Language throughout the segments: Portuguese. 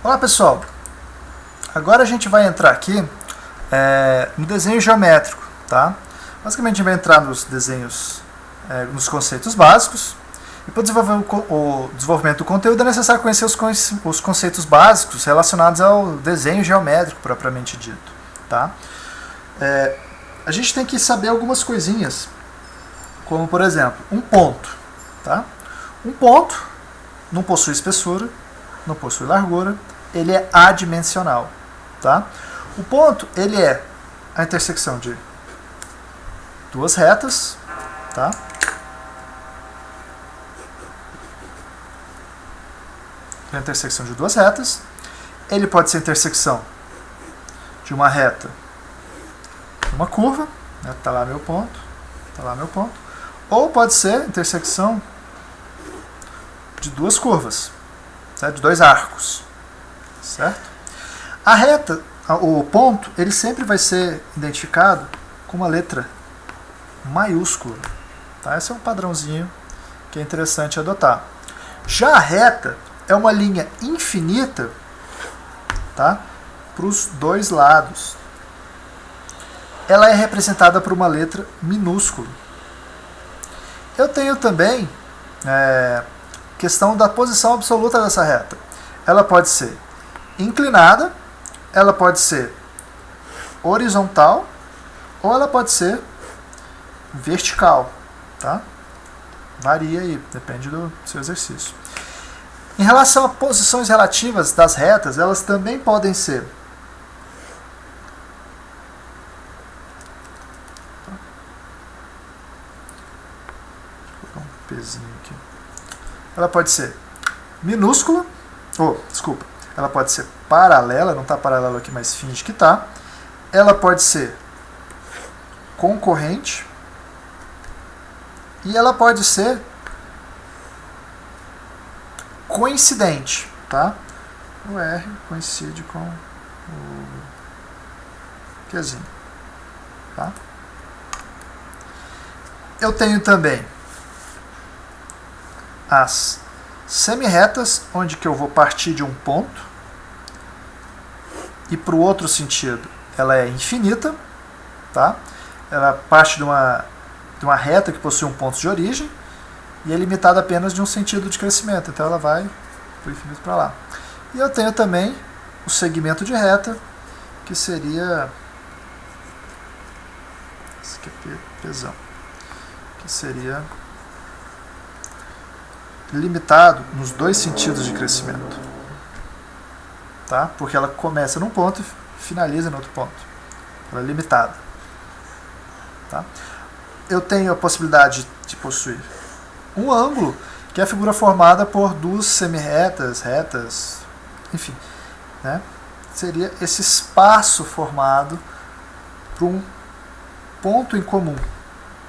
Olá pessoal, agora a gente vai entrar aqui no desenho geométrico, tá? Basicamente a gente vai entrar nos desenhos, nos conceitos básicos, e para desenvolver o desenvolvimento do conteúdo é necessário conhecer os conceitos básicos relacionados ao desenho geométrico propriamente dito, tá? A gente tem que saber algumas coisinhas, como por exemplo, um ponto, tá? Um ponto não possui espessura, não possui largura, ele é adimensional, tá? O ponto, ele é a intersecção de duas retas, tá? A intersecção de duas retas. Ele pode ser a intersecção de uma reta e uma curva, né? Tá lá meu ponto, tá lá meu ponto. Ou pode ser a intersecção de duas curvas, certo? De dois arcos, certo? A reta, o ponto, ele sempre vai ser identificado com uma letra maiúscula, tá? Esse é um padrãozinho que é interessante adotar. Já a reta é uma linha infinita, tá? Para os dois lados. Ela é representada por uma letra minúscula. Eu tenho também questão da posição absoluta dessa reta. Ela pode ser inclinada, ela pode ser horizontal, ou ela pode ser vertical, tá? Varia aí, depende do seu exercício. Em relação a posições relativas das retas, elas também podem ser aqui. Ela pode ser minúscula, ela pode ser paralela, não está paralelo aqui, mas finge que está. Ela pode ser concorrente e ela pode ser coincidente, tá? O R coincide com o Qzinho, tá? Eu tenho também as semirretas, onde que eu vou partir de um ponto e para o outro sentido ela é infinita, tá? Ela parte de uma reta que possui um ponto de origem e é limitada apenas de um sentido de crescimento, então ela vai para o infinito para lá. E eu tenho também o segmento de reta, que seria esse aqui é pesão, que seria limitado nos dois sentidos de crescimento, tá? Porque ela começa num ponto e finaliza em outro ponto. Ela é limitada, tá? Eu tenho a possibilidade de possuir um ângulo, que é a figura formada por duas semirretas, retas, enfim, né? Seria esse espaço formado por um ponto em comum,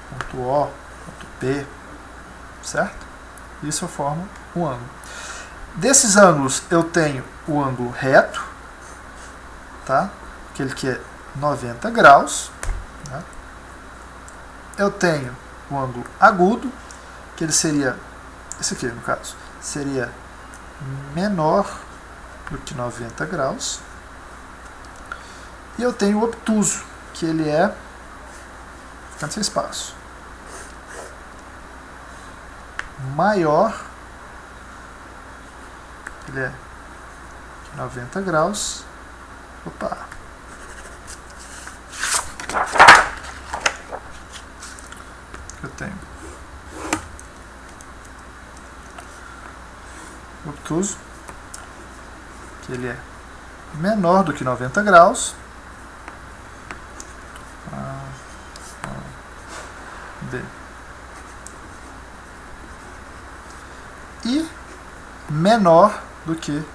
ponto O, ponto P, certo? Isso eu formo um ângulo. Desses ângulos eu tenho o ângulo reto, tá? Aquele que é 90 graus. Né? Eu tenho o ângulo agudo, que ele seria, esse aqui no caso, seria menor do que 90 graus. E eu tenho o obtuso, que ele é, ficando sem espaço, maior, ele é 90 graus, eu tenho obtuso, que ele é menor do que 90 graus, B, e menor do que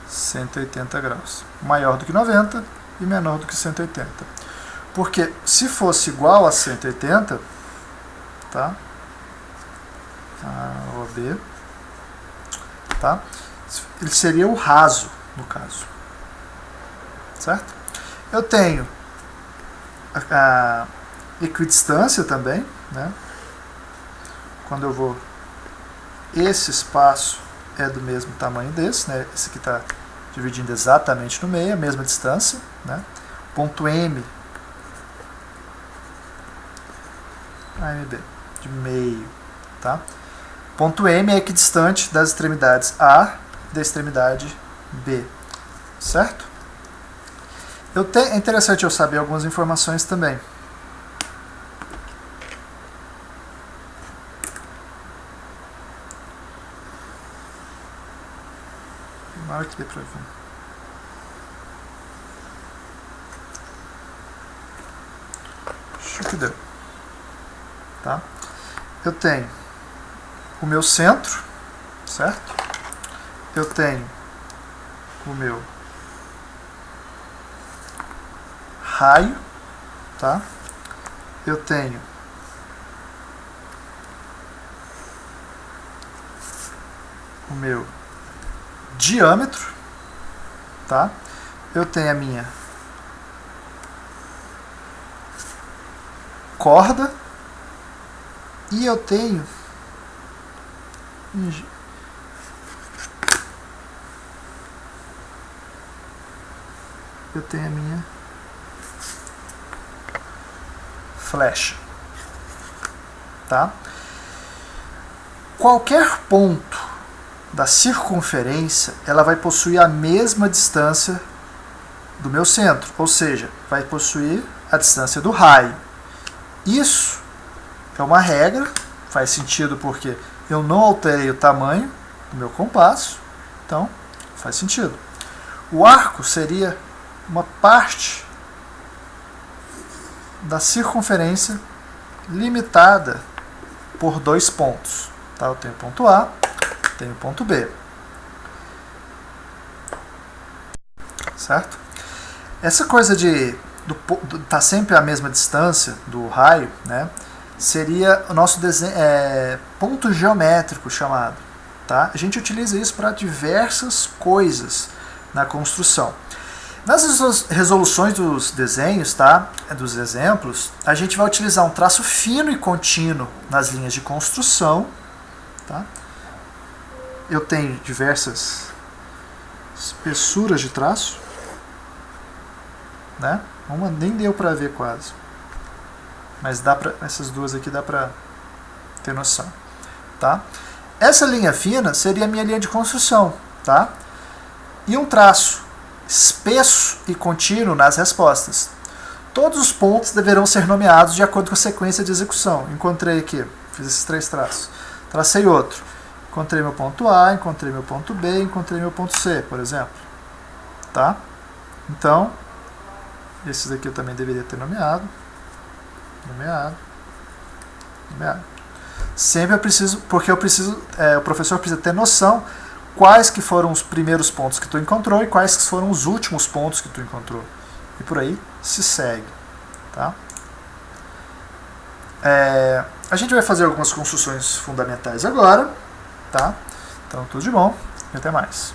180 graus. Maior do que 90 e menor do que 180. Porque se fosse igual a 180, tá? OB, tá? Ele seria o raso, no caso. Certo? Eu tenho a equidistância também, né? Quando eu vou esse espaço é do mesmo tamanho desse, né? Esse aqui está dividindo exatamente no meio, a mesma distância, né? Ponto M, AMB, de meio, tá? Ponto M é equidistante das extremidades A da extremidade B, certo? É interessante eu saber algumas informações também. Maior que dê pra ver. Acho que deu. Tá? Eu tenho o meu centro, certo? Eu tenho o meu raio, tá? Eu tenho o meu diâmetro, tá? Eu tenho a minha corda e eu tenho a minha flecha, tá? Qualquer ponto da circunferência, ela vai possuir a mesma distância do meu centro, ou seja, vai possuir a distância do raio. Isso é uma regra, faz sentido porque eu não alterei o tamanho do meu compasso, então faz sentido. O arco seria uma parte da circunferência limitada por 2 pontos. Tá? Eu tenho o ponto A, tenho o ponto B. Certo? Essa coisa de tá sempre a mesma distância do raio, né, seria o nosso ponto geométrico chamado. Tá? A gente utiliza isso para diversas coisas na construção. Nas resoluções dos desenhos, tá? Dos exemplos, a gente vai utilizar um traço fino e contínuo nas linhas de construção. Tá? Eu tenho diversas espessuras de traço, né? Uma nem deu para ver quase, mas essas duas aqui dá para ter noção. Tá? Essa linha fina seria a minha linha de construção, tá? E um traço espesso e contínuo nas respostas. Todos os pontos deverão ser nomeados de acordo com a sequência de execução. Encontrei aqui, fiz esses 3 traços. Tracei outro. Encontrei meu ponto A, encontrei meu ponto B, encontrei meu ponto C, por exemplo. Tá? Então, esses aqui eu também deveria ter nomeado. Nomeado. Sempre eu preciso, porque o professor precisa ter noção quais que foram os primeiros pontos que tu encontrou e quais que foram os últimos pontos que tu encontrou. E por aí se segue. Tá? A gente vai fazer algumas construções fundamentais agora. Tá? Então tudo de bom e até mais.